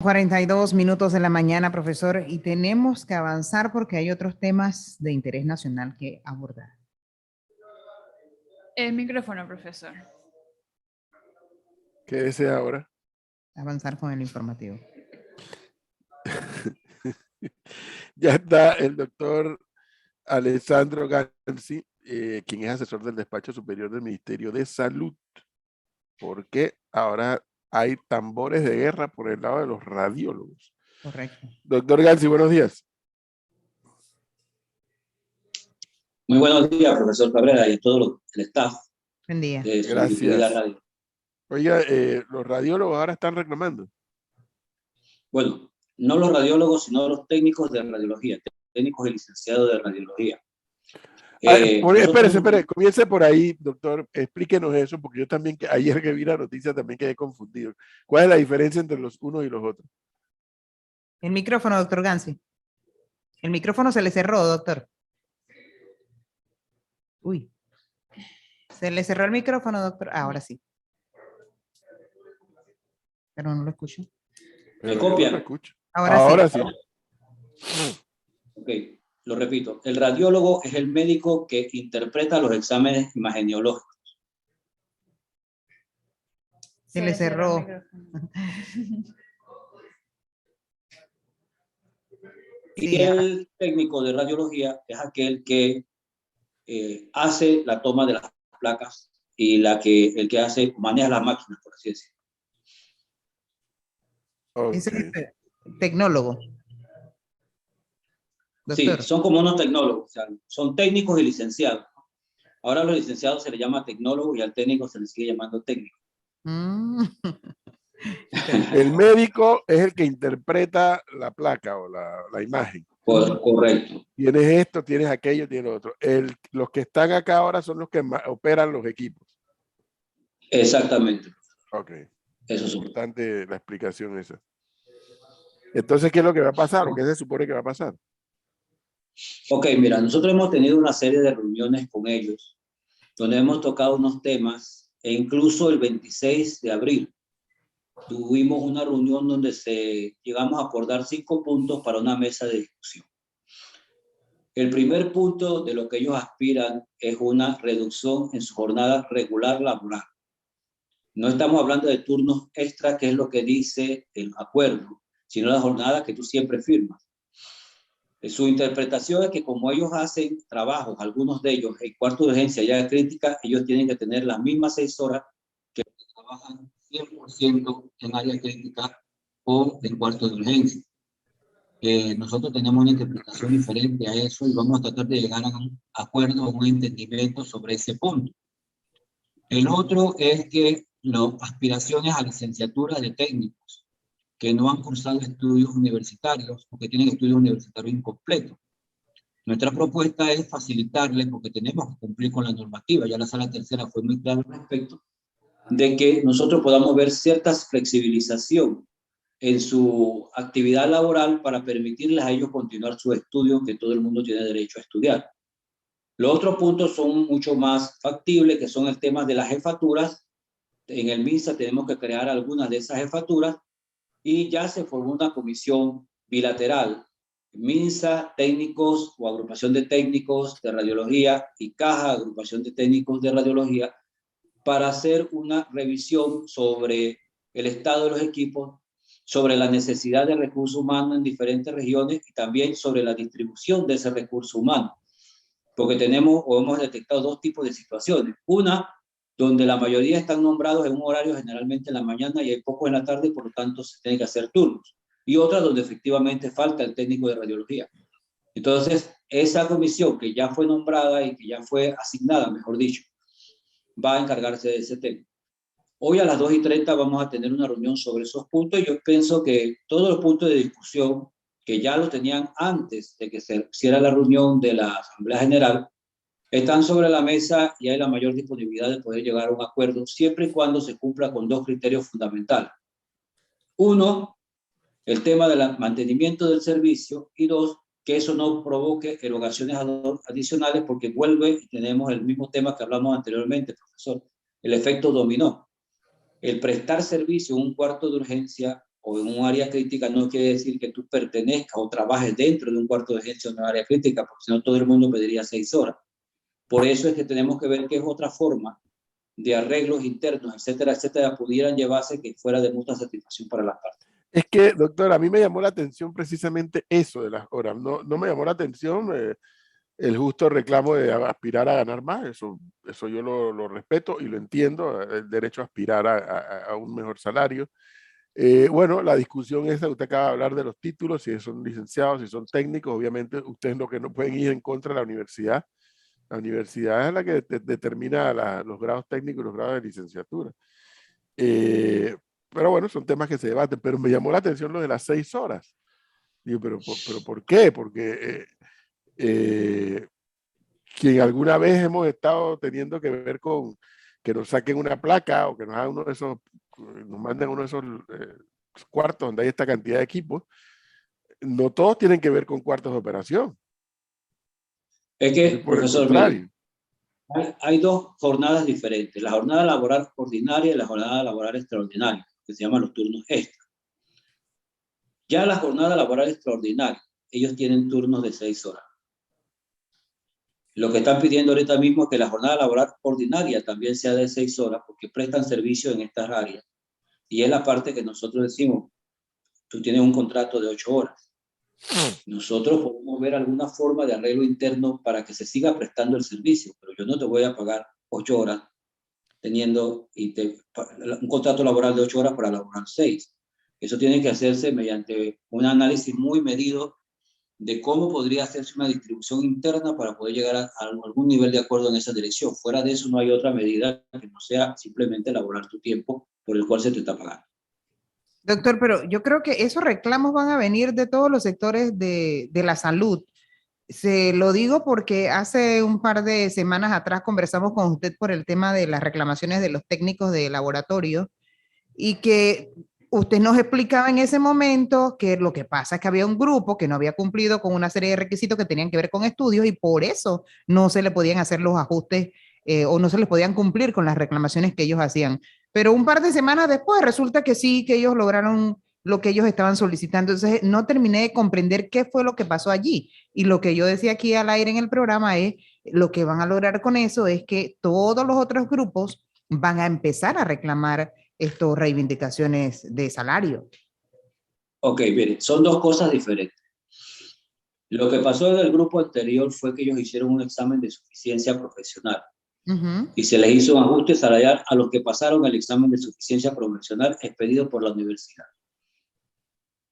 42 minutos de la mañana, profesor, y tenemos que avanzar porque hay otros temas de interés nacional que abordar. El micrófono, profesor. ¿Qué desea ahora? Avanzar con el informativo. Ya está el doctor Alessandro Gansi, quien es asesor del despacho superior del Ministerio de Salud, porque ahora hay tambores de guerra por el lado de los radiólogos. Correcto. Doctor Gansi, buenos días. Muy buenos días, profesor Cabrera, y a todo el staff. Buen día. De su Gracias. distinguida radio. Oiga, los radiólogos ahora están reclamando. Bueno, no los radiólogos, sino los técnicos de radiología, técnicos y licenciados de radiología. Espere, comience por ahí, doctor. Explíquenos eso, porque yo también, ayer que vi la noticia, también quedé confundido. ¿Cuál es la diferencia entre los unos y los otros? El micrófono, doctor Gansi. El micrófono se le cerró, doctor. Uy. Se le cerró el micrófono, doctor. Ahora sí. Pero no lo escucho. ¿Me copian? No lo escucho. Ahora sí. Ok, lo repito. El radiólogo es el médico que interpreta los exámenes imageneológicos. Se le cerró. Y el técnico de radiología es aquel que hace la toma de las placas y el que maneja las máquinas, por así decirlo. Okay. Es el tecnólogo. Doctor. Sí, son como unos tecnólogos, o sea, son técnicos y licenciados. Ahora a los licenciados se les llama tecnólogo y al técnico se les sigue llamando técnico. El médico es el que interpreta la placa o la imagen. Correcto. Tienes esto, tienes aquello, tienes lo otro. Los que están acá ahora son los que operan los equipos. Exactamente. Ok. Eso es importante la explicación esa. Entonces, ¿qué es lo que va a pasar o qué se supone que va a pasar? Ok, mira, nosotros hemos tenido una serie de reuniones con ellos donde hemos tocado unos temas e incluso el 26 de abril tuvimos una reunión donde llegamos a acordar 5 puntos para una mesa de discusión. El primer punto de lo que ellos aspiran es una reducción en su jornada regular laboral. No estamos hablando de turnos extra, que es lo que dice el acuerdo, sino la jornada que tú siempre firmas. Su interpretación es que como ellos hacen trabajos, algunos de ellos en cuarto de urgencia ya crítica, ellos tienen que tener las mismas 6 horas que trabajan 100% en área crítica o en cuarto de urgencia. Nosotros tenemos una interpretación diferente a eso y vamos a tratar de llegar a un acuerdo, a un entendimiento sobre ese punto. El otro es que las aspiraciones a licenciatura de técnicos que no han cursado estudios universitarios o que tienen estudios universitarios incompletos. Nuestra propuesta es facilitarles, porque tenemos que cumplir con la normativa, ya la sala tercera fue muy clara al respecto, de que nosotros podamos ver cierta flexibilización en su actividad laboral para permitirles a ellos continuar sus estudios, que todo el mundo tiene derecho a estudiar. Los otros puntos son mucho más factibles, que son el tema de las jefaturas. En el MINSA tenemos que crear algunas de esas jefaturas y ya se formó una comisión bilateral, MINSA, técnicos o agrupación de técnicos de radiología y CAJA, agrupación de técnicos de radiología, para hacer una revisión sobre el estado de los equipos, sobre la necesidad de recursos humanos en diferentes regiones y también sobre la distribución de ese recurso humano. Porque tenemos o hemos detectado 2 tipos de situaciones. Una, donde la mayoría están nombrados en un horario generalmente en la mañana y hay pocos en la tarde, por lo tanto se tienen que hacer turnos. Y otra donde efectivamente falta el técnico de radiología. Entonces, esa comisión que ya fue nombrada y que ya fue asignada, mejor dicho, va a encargarse de ese tema. Hoy a las 2:30 vamos a tener una reunión sobre esos puntos y yo pienso que todos los puntos de discusión que ya los tenían antes de que se hiciera la reunión de la Asamblea General, están sobre la mesa y hay la mayor disponibilidad de poder llegar a un acuerdo siempre y cuando se cumpla con 2 criterios fundamentales. Uno, el tema del mantenimiento del servicio y 2, que eso no provoque erogaciones adicionales porque vuelve y tenemos el mismo tema que hablamos anteriormente, profesor, el efecto dominó. El prestar servicio en un cuarto de urgencia o en un área crítica no quiere decir que tú pertenezcas o trabajes dentro de un cuarto de urgencia o en un área crítica, porque si no todo el mundo pediría 6 horas. Por eso es que tenemos que ver qué es otra forma de arreglos internos, etcétera, etcétera, pudieran llevarse que fuera de mutua satisfacción para las partes. Es que, doctor, a mí me llamó la atención precisamente eso de las horas. No, no me llamó la atención el justo reclamo de aspirar a ganar más. Eso yo lo respeto y lo entiendo, el derecho a aspirar a un mejor salario. Bueno, la discusión esa, usted acaba de hablar de los títulos, si son licenciados, si son técnicos, obviamente ustedes lo que no pueden ir en contra de la universidad. La universidad es la que determina los grados técnicos y los grados de licenciatura. Pero bueno, son temas que se debaten, pero me llamó la atención lo de las 6 horas. Digo, pero ¿por qué? Porque quien alguna vez hemos estado teniendo que ver con que nos saquen una placa o que nos hagan uno de esos, nos manden uno de esos cuartos donde hay esta cantidad de equipos, no todos tienen que ver con cuartos de operación. Es que, Por el profesor, contrario. hay dos jornadas diferentes, la jornada laboral ordinaria y la jornada laboral extraordinaria, que se llaman los turnos extra. Ya la jornada laboral extraordinaria, ellos tienen turnos de 6 horas. Lo que están pidiendo ahorita mismo es que la jornada laboral ordinaria también sea de 6 horas, porque prestan servicio en estas áreas. Y es la parte que nosotros decimos, tú tienes un contrato de 8 horas. Nosotros podemos ver alguna forma de arreglo interno para que se siga prestando el servicio, pero yo no te voy a pagar 8 horas teniendo un contrato laboral de 8 horas para laborar 6. Eso tiene que hacerse mediante un análisis muy medido de cómo podría hacerse una distribución interna para poder llegar a algún nivel de acuerdo en esa dirección. Fuera de eso no hay otra medida que no sea simplemente elaborar tu tiempo por el cual se te está pagando. Doctor, pero yo creo que esos reclamos van a venir de todos los sectores de la salud. Se lo digo porque hace un par de semanas atrás conversamos con usted por el tema de las reclamaciones de los técnicos de laboratorio y que usted nos explicaba en ese momento que lo que pasa es que había un grupo que no había cumplido con una serie de requisitos que tenían que ver con estudios y por eso no se le podían hacer los ajustes o no se les podían cumplir con las reclamaciones que ellos hacían. Pero un par de semanas después resulta que sí, que ellos lograron lo que ellos estaban solicitando. Entonces no terminé de comprender qué fue lo que pasó allí. Y lo que yo decía aquí al aire en el programa es, lo que van a lograr con eso es que todos los otros grupos van a empezar a reclamar estas reivindicaciones de salario. Ok, mire, son dos cosas diferentes. Lo que pasó en el grupo anterior fue que ellos hicieron un examen de suficiencia profesional y se les hizo un ajuste salarial a los que pasaron el examen de suficiencia profesional expedido por la universidad.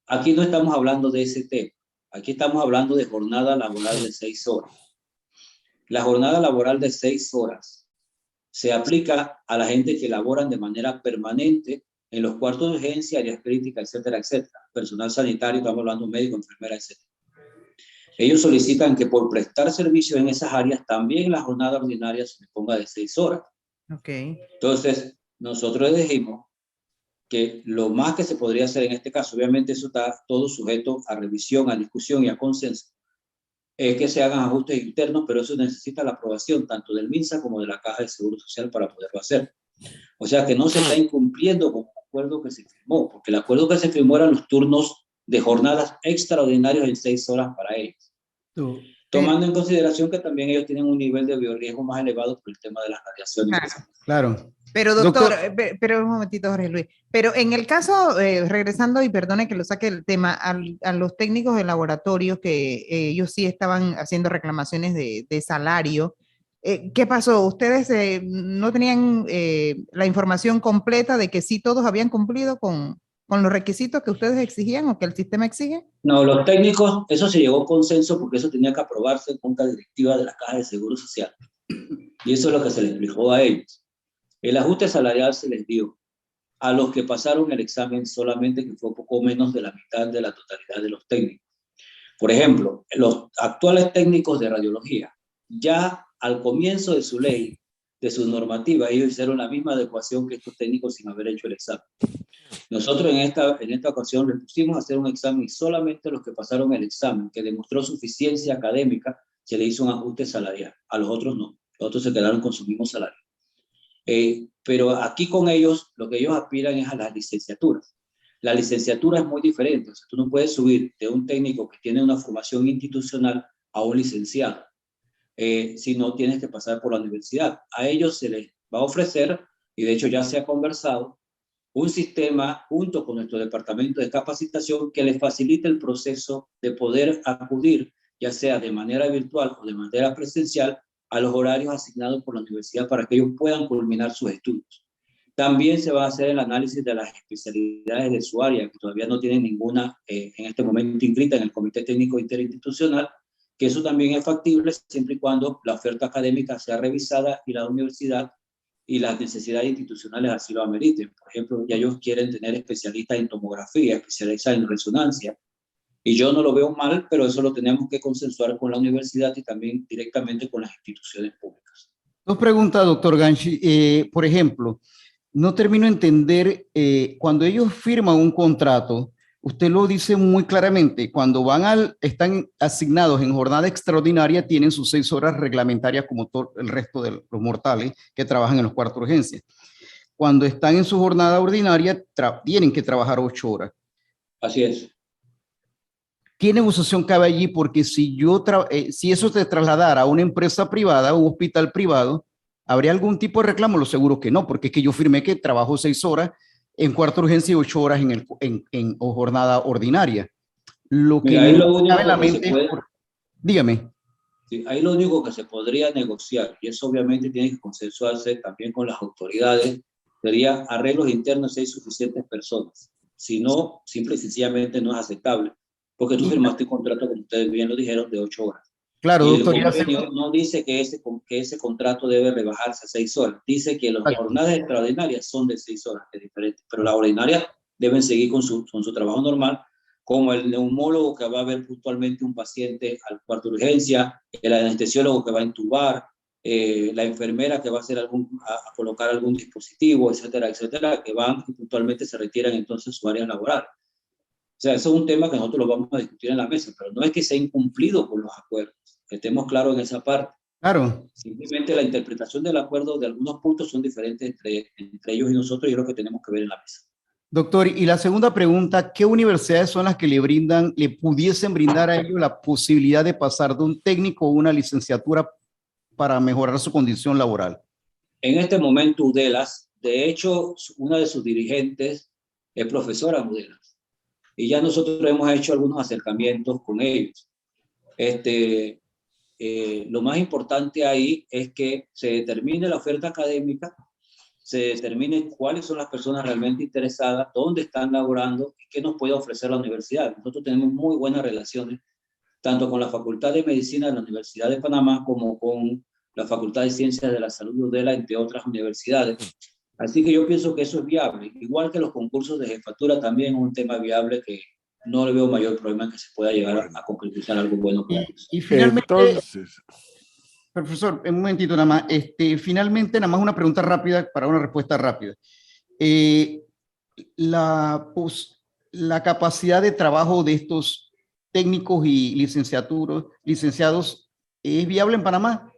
Aquí no estamos hablando de ese tema. Aquí estamos hablando de jornada laboral de 6 horas. La jornada laboral de 6 horas se aplica a la gente que laboran de manera permanente en los cuartos de urgencia, áreas críticas, etcétera, etcétera. Personal sanitario, estamos hablando de médico, enfermera, etcétera. Ellos solicitan que por prestar servicio en esas áreas también la jornada ordinaria se le ponga de 6 horas. Okay. Entonces, nosotros dijimos que lo más que se podría hacer en este caso, obviamente eso está todo sujeto a revisión, a discusión y a consenso, es que se hagan ajustes internos, pero eso necesita la aprobación tanto del MINSA como de la Caja de Seguro Social para poderlo hacer. O sea que no se está incumpliendo con el acuerdo que se firmó, porque el acuerdo que se firmó eran los turnos de jornadas extraordinarios en 6 horas para ellos. Tomando en consideración que también ellos tienen un nivel de biorriesgo más elevado por el tema de las radiaciones. Claro. Pero doctor, pero un momentito, Jorge Luis. Pero en el caso, regresando, y perdone que lo saque el tema, a los técnicos de laboratorio que ellos sí estaban haciendo reclamaciones de salario, ¿qué pasó? ¿Ustedes no tenían la información completa de que sí todos habían cumplido con los requisitos que ustedes exigían o que el sistema exige? No, los técnicos, eso se llegó a consenso porque eso tenía que aprobarse en junta directiva de la Caja de Seguro Social. Y eso es lo que se les explicó a ellos. El ajuste salarial se les dio a los que pasaron el examen solamente, que fue poco menos de la mitad de la totalidad de los técnicos. Por ejemplo, los actuales técnicos de radiología, ya al comienzo de su ley, de su normativa, ellos hicieron la misma adecuación que estos técnicos sin haber hecho el examen. Nosotros en esta ocasión les pusimos a hacer un examen y solamente los que pasaron el examen, que demostró suficiencia académica, se le hizo un ajuste salarial. A los otros no. Los otros se quedaron con su mismo salario. Pero aquí con ellos, lo que ellos aspiran es a las licenciaturas. La licenciatura es muy diferente. O sea, tú no puedes subir de un técnico que tiene una formación institucional a un licenciado, si no tienes que pasar por la universidad. A ellos se les va a ofrecer, y de hecho ya se ha conversado, un sistema junto con nuestro departamento de capacitación que les facilite el proceso de poder acudir, ya sea de manera virtual o de manera presencial, a los horarios asignados por la universidad para que ellos puedan culminar sus estudios. También se va a hacer el análisis de las especialidades de su área, que todavía no tienen ninguna en este momento inscrita en el Comité Técnico Interinstitucional, que eso también es factible siempre y cuando la oferta académica sea revisada y la universidad y las necesidades institucionales así lo ameriten. Por ejemplo, ya ellos quieren tener especialistas en tomografía, especialistas en resonancia, y yo no lo veo mal, pero eso lo tenemos que consensuar con la universidad y también directamente con las instituciones públicas. Dos preguntas, doctor Ganshi. Por ejemplo, no termino de entender, cuando ellos firman un contrato, usted lo dice muy claramente, cuando están asignados en jornada extraordinaria, tienen sus 6 horas reglamentarias como todo el resto de los mortales que trabajan en los cuartos de urgencia. Cuando están en su jornada ordinaria, tienen que trabajar 8 horas. Así es. ¿Qué negociación cabe allí? Porque si eso se trasladara a una empresa privada, a un hospital privado, ¿habría algún tipo de reclamo? Lo seguro que no, porque es que yo firmé que trabajo 6 horas en cuarto de urgencia y 8 horas en jornada ordinaria. Lo que Mira, ahí lo único cabe en la que se mente puede, dígame. sí, ahí lo único que se podría negociar, y eso obviamente tiene que consensuarse también con las autoridades, sería arreglos internos si hay suficientes personas. Si no, simple y sencillamente no es aceptable, porque tú firmaste un contrato, como ustedes bien lo dijeron, de 8 horas. Claro, Y el doctor. convenio no dice que ese contrato debe rebajarse a 6 horas. Dice que las jornadas extraordinarias son de 6 horas, que es diferente, pero las ordinarias deben seguir con su trabajo normal, como el neumólogo que va a ver puntualmente un paciente al cuarto de urgencia, el anestesiólogo que va a intubar, la enfermera que va a a colocar algún dispositivo, etcétera, etcétera, que van y puntualmente se retiran entonces su área laboral. O sea, eso es un tema que nosotros lo vamos a discutir en la mesa, pero no es que sea incumplido con los acuerdos, que estemos claros en esa parte. Claro. Simplemente la interpretación del acuerdo de algunos puntos son diferentes entre ellos y nosotros, y es lo que tenemos que ver en la mesa. Doctor, y la segunda pregunta, ¿qué universidades son las que le pudiesen brindar a ellos la posibilidad de pasar de un técnico a una licenciatura para mejorar su condición laboral? En este momento, UDELAS, de hecho, una de sus dirigentes es profesora en UDELAS, y ya nosotros hemos hecho algunos acercamientos con ellos. Lo más importante ahí es que se determine la oferta académica, se determine cuáles son las personas realmente interesadas, dónde están laborando y qué nos puede ofrecer la universidad. Nosotros tenemos muy buenas relaciones, tanto con la Facultad de Medicina de la Universidad de Panamá como con la Facultad de Ciencias de la Salud de UDELA, entre otras universidades. Así que yo pienso que eso es viable. Igual que los concursos de jefatura también es un tema viable que no le veo mayor problema en que se pueda llegar a concretizar algo bueno. Y finalmente, entonces, profesor, un momentito nada más. Finalmente, nada más una pregunta rápida para una respuesta rápida. La capacidad de trabajo de estos técnicos y licenciados es viable en Panamá.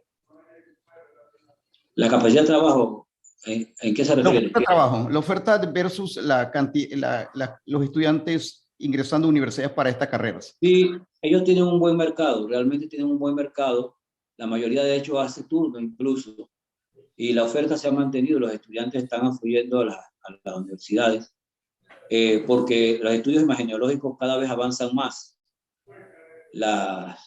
La capacidad de trabajo, ¿en qué se refiere? La oferta versus los estudiantes ingresando a universidades para estas carreras. Sí, ellos tienen un buen mercado, realmente tienen un buen mercado. La mayoría de hecho hace turno incluso. Y la oferta se ha mantenido, los estudiantes están afluyendo a las universidades porque los estudios imageneológicos cada vez avanzan más. La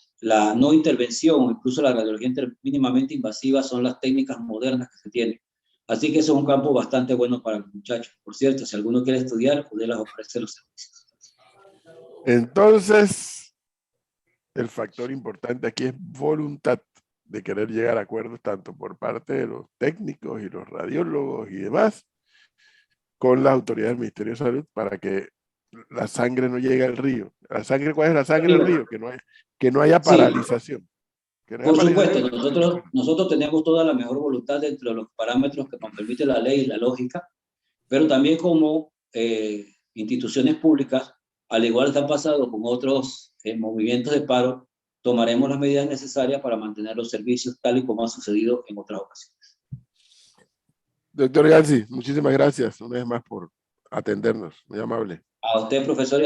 no intervención, incluso la radiología mínimamente invasiva, son las técnicas modernas que se tienen. Así que eso es un campo bastante bueno para los muchachos. Por cierto, si alguno quiere estudiar, UDELAS ofrece los servicios. entonces, el factor importante aquí es voluntad de querer llegar a acuerdos tanto por parte de los técnicos y los radiólogos y demás, con las autoridades del Ministerio de Salud para que la sangre no llegue al río. ¿La sangre cuál es la sangre del río? Que no haya paralización. Sí. Por supuesto, nosotros tenemos toda la mejor voluntad dentro de los parámetros que nos permite la ley y la lógica, pero también como instituciones públicas, al igual que han pasado con otros movimientos de paro, tomaremos las medidas necesarias para mantener los servicios tal y como ha sucedido en otras ocasiones. Doctor Gansi, muchísimas gracias una vez más por atendernos. Muy amable. A usted, profesor.